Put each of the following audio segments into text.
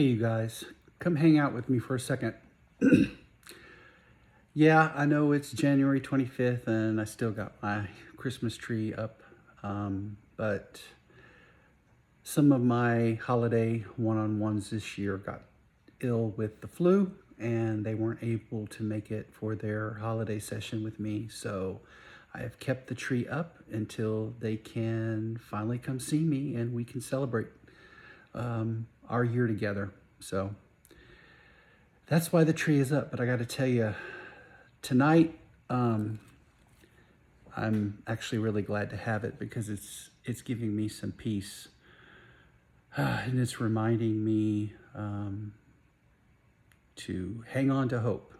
Hey, you guys, come hang out with me for a second. Yeah, I know it's January 25th and I still got my Christmas tree up, but some of my holiday one on ones this year got ill with the flu and they weren't able to make it for their holiday session with me. So I have kept the tree up until they can finally come see me and we can celebrate our year together. So that's why the tree is up. But I got to tell you, tonight, I'm actually really glad to have it because it's giving me some peace, and it's reminding me to hang on to hope.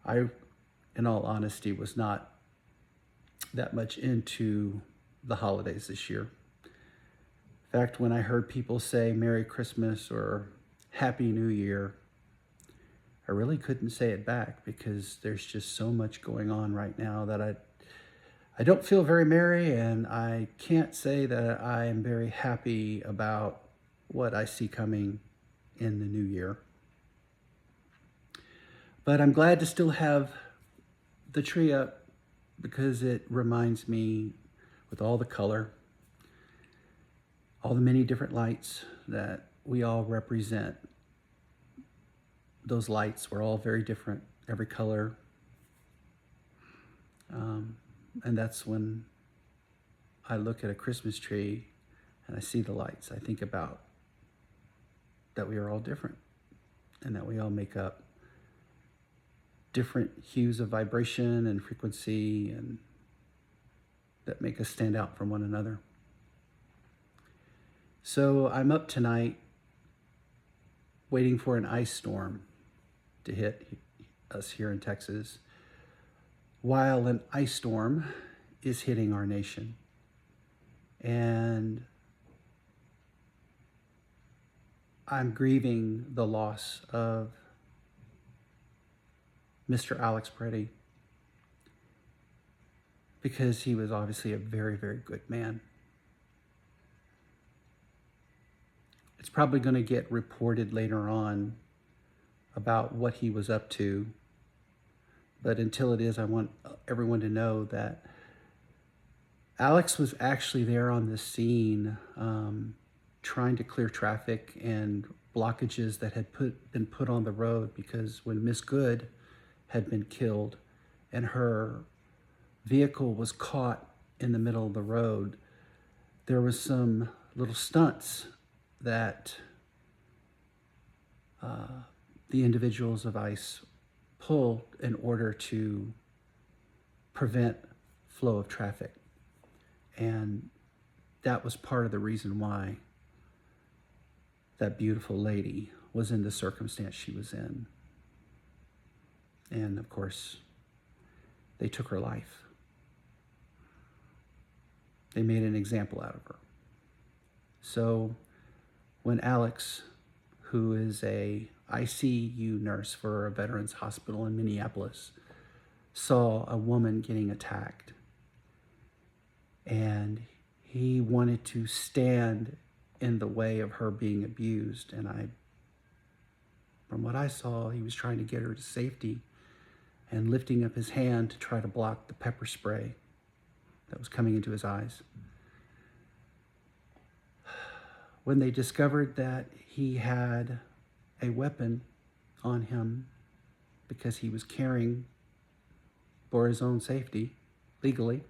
I, in all honesty, was not that much into the holidays this year. In fact, when I heard people say Merry Christmas or Happy New Year, I really couldn't say it back because there's just so much going on right now that I don't feel very merry, and I can't say that I am very happy about what I see coming in the new year. But I'm glad to still have the tree up because it reminds me, with all the color, all the many different lights that we all represent. Those lights were all very different, every color. And that's when I look at a Christmas tree and I see the lights. I think about that we are all different and that we all make up different hues of vibration and frequency and that make us stand out from one another. So I'm up tonight waiting for an ice storm to hit us here in Texas, while an ice storm is hitting our nation. And I'm grieving the loss of Mr. Alex Preddy because he was obviously a very, very good man. It's probably going to get reported later on about what he was up to. But until it is, I want everyone to know that Alex was actually there on the scene trying to clear traffic and blockages that had been put on the road because when Miss Good had been killed and her vehicle was caught in the middle of the road, there was some little stunts that the individuals of ICE pulled in order to prevent flow of traffic. And that was part of the reason why that beautiful lady was in the circumstance she was in. And of course, they took her life. They made an example out of her. So when Alex, who is a ICU nurse for a veterans hospital in Minneapolis, saw a woman getting attacked, and he wanted to stand in the way of her being abused. And from what I saw, he was trying to get her to safety and lifting up his hand to try to block the pepper spray that was coming into his eyes. When they discovered that he had a weapon on him because he was carrying for his own safety legally,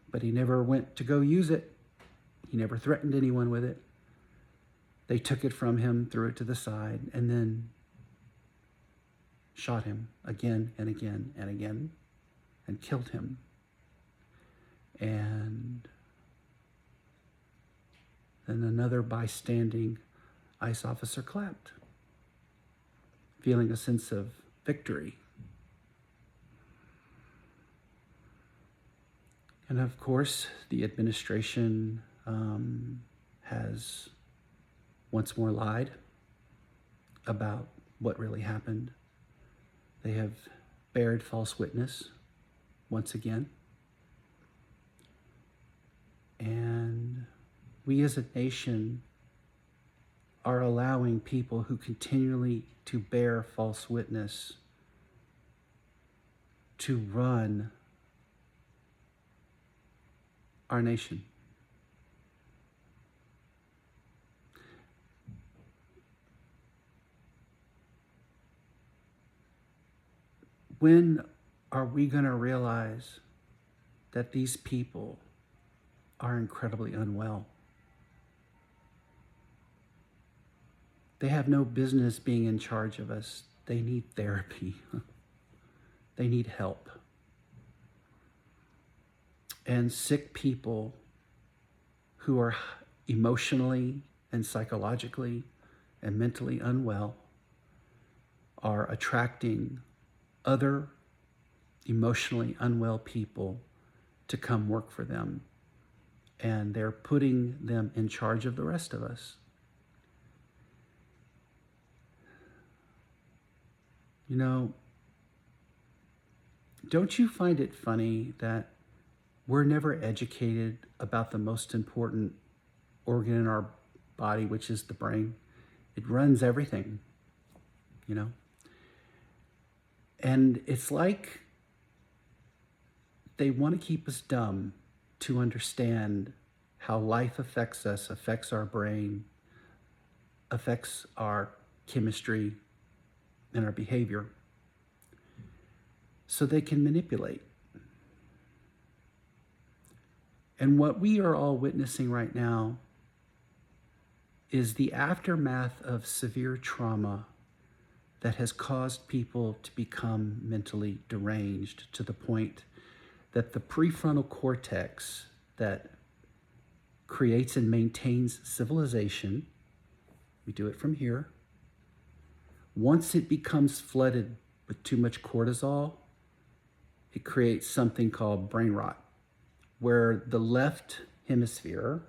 but he never went to go use it. He never threatened anyone with it. They took it from him, threw it to the side, and then shot him again and again and again and killed him. And then another bystanding ICE officer clapped, feeling a sense of victory. And of course, the administration has once more lied about what really happened. They have bared false witness once again. And we as a nation are allowing people who continually to bear false witness to run our nation. When are we going to realize that these people are incredibly unwell? They have no business being in charge of us. They need therapy. They need help. And sick people who are emotionally and psychologically and mentally unwell are attracting other emotionally unwell people to come work for them. And they're putting them in charge of the rest of us. You know, don't you find it funny that we're never educated about the most important organ in our body, which is the brain? It runs everything, you know? And it's like they want to keep us dumb to understand how life affects us, affects our brain, affects our chemistry and our behavior, so they can manipulate. And what we are all witnessing right now is the aftermath of severe trauma that has caused people to become mentally deranged to the point that the prefrontal cortex that creates and maintains civilization, we do it from here, once it becomes flooded with too much cortisol, it creates something called brain rot, where the left hemisphere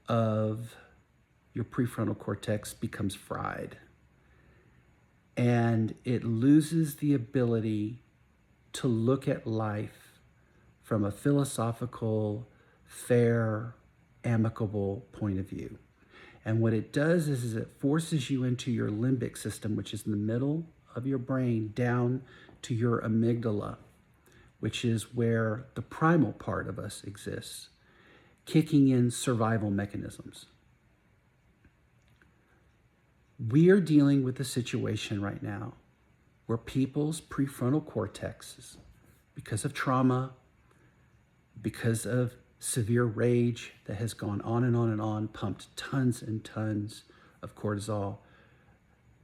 of your prefrontal cortex becomes fried. And it loses the ability to look at life from a philosophical, fair, amicable point of view. And what it does is it forces you into your limbic system, which is in the middle of your brain, down to your amygdala, which is where the primal part of us exists, kicking in survival mechanisms. We are dealing with a situation right now where people's prefrontal cortexes, because of trauma, because of severe rage that has gone on and on and on, pumped tons and tons of cortisol,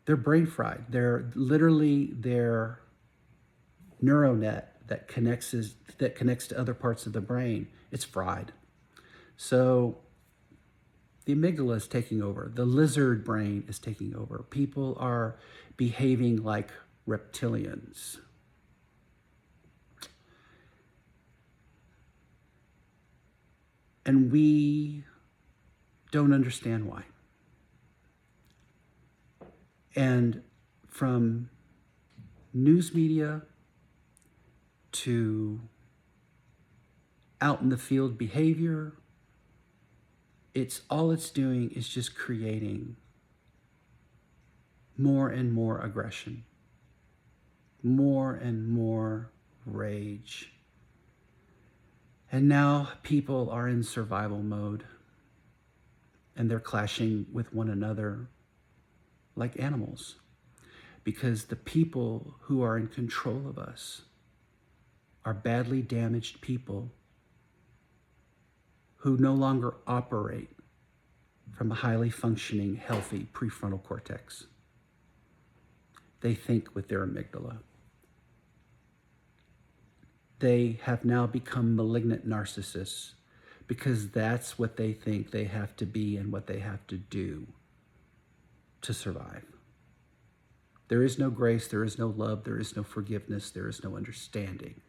they're brain fried. They're literally their neuronet that connects to other parts of the brain. It's fried. So the amygdala is taking over. The lizard brain is taking over. People are behaving like reptilians. And we don't understand why. And from news media to out in the field behavior, all it's doing is just creating more and more aggression, more and more rage. And now people are in survival mode, and they're clashing with one another like animals, because the people who are in control of us are badly damaged people who no longer operate from a highly functioning, healthy prefrontal cortex. They think with their amygdala. They have now become malignant narcissists because that's what they think they have to be and what they have to do to survive. There is no grace, there is no love, there is no forgiveness, there is no understanding.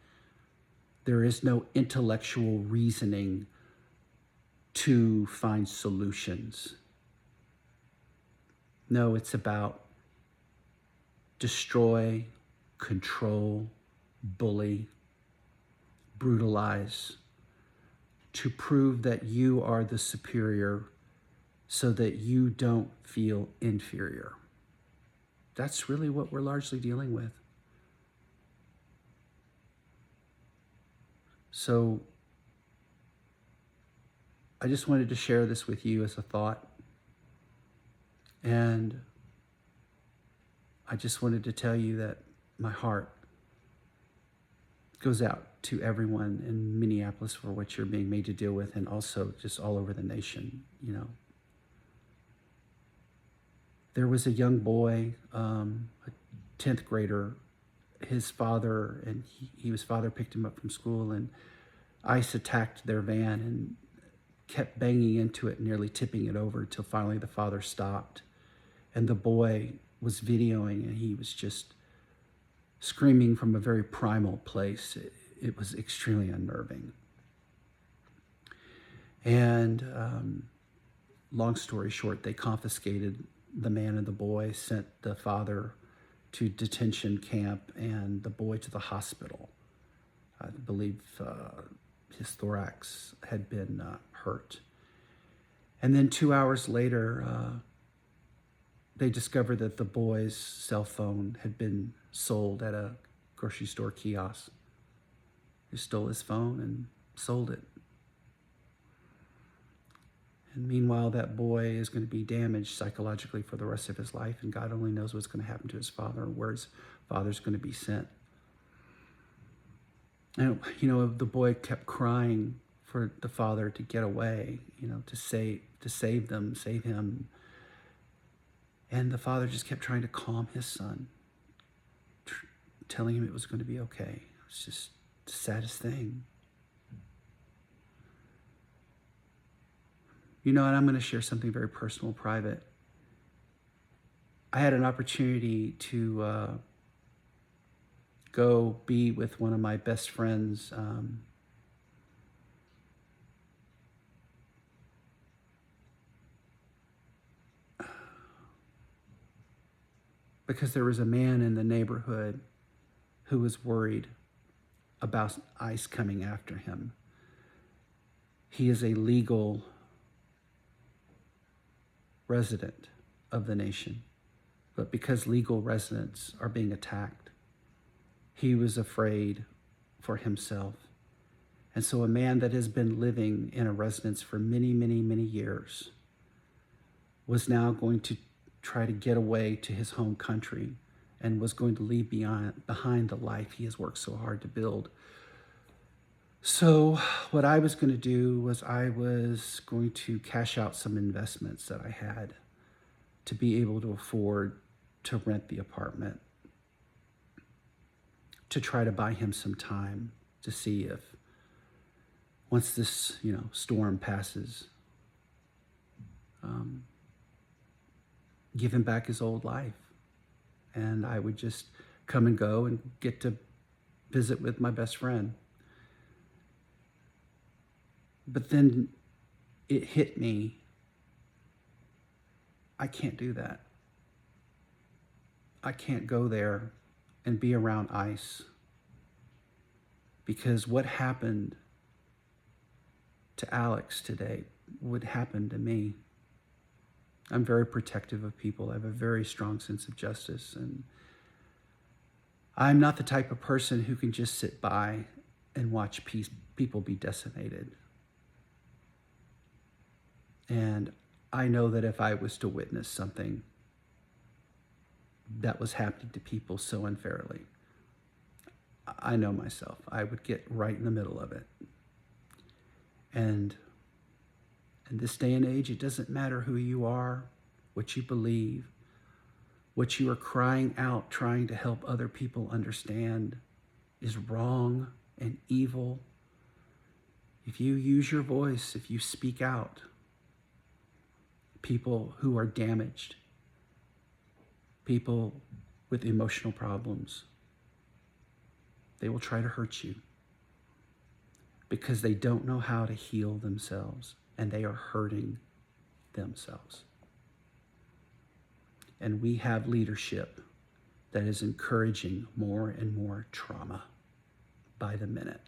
There is no intellectual reasoning to find solutions. No, it's about destroy, control, bully, brutalize, to prove that you are the superior so that you don't feel inferior. That's really what we're largely dealing with. So I just wanted to share this with you as a thought. And I just wanted to tell you that my heart goes out to everyone in Minneapolis for what you're being made to deal with, and also just all over the nation. There was a young boy, a 10th grader. His father, and his father picked him up from school, and ICE attacked their van and kept banging into it, nearly tipping it over, until finally the father stopped. And the boy was videoing, and he was just screaming from a very primal place. It was extremely unnerving. And long story short, they confiscated the man and the boy, sent the father to detention camp and the boy to the hospital. I believe his thorax had been hurt. And then 2 hours later, they discovered that the boy's cell phone had been sold at a grocery store kiosk. They stole his phone and sold it. And meanwhile, that boy is going to be damaged psychologically for the rest of his life, and God only knows what's going to happen to his father, where his father's going to be sent. And, the boy kept crying for the father to get away, to save him. And the father just kept trying to calm his son, telling him it was going to be okay. It's just the saddest thing. And I'm going to share something very personal, private. I had an opportunity to go be with one of my best friends because there was a man in the neighborhood who was worried about ICE coming after him. He is a legal resident of the nation, but because legal residents are being attacked, he was afraid for himself. And so a man that has been living in a residence for many, many, many years was now going to try to get away to his home country and was going to leave behind the life he has worked so hard to build. So what I was going to do was I was going to cash out some investments that I had to be able to afford to rent the apartment, to try to buy him some time to see if once this, storm passes, give him back his old life. And I would just come and go and get to visit with my best friend. But then it hit me. I can't do that. I can't go there and be around ICE, because what happened to Alex today would happen to me. I'm very protective of people. I have a very strong sense of justice, and I'm not the type of person who can just sit by and watch people be decimated. And I know that if I was to witness something that was happening to people so unfairly, I know myself, I would get right in the middle of it. And in this day and age, it doesn't matter who you are, what you believe, what you are crying out, trying to help other people understand is wrong and evil. If you use your voice, if you speak out, people who are damaged, people with emotional problems, they will try to hurt you because they don't know how to heal themselves, and they are hurting themselves. And we have leadership that is encouraging more and more trauma by the minute,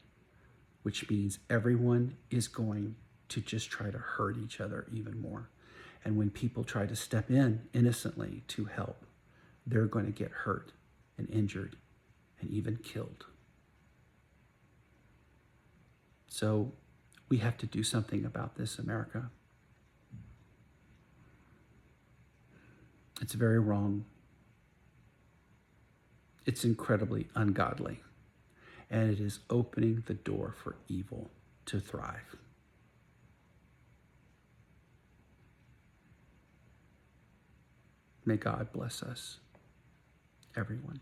which means everyone is going to just try to hurt each other even more. And when people try to step in innocently to help, they're going to get hurt and injured and even killed. So we have to do something about this, America. It's very wrong. It's incredibly ungodly. And it is opening the door for evil to thrive. May God bless us, everyone.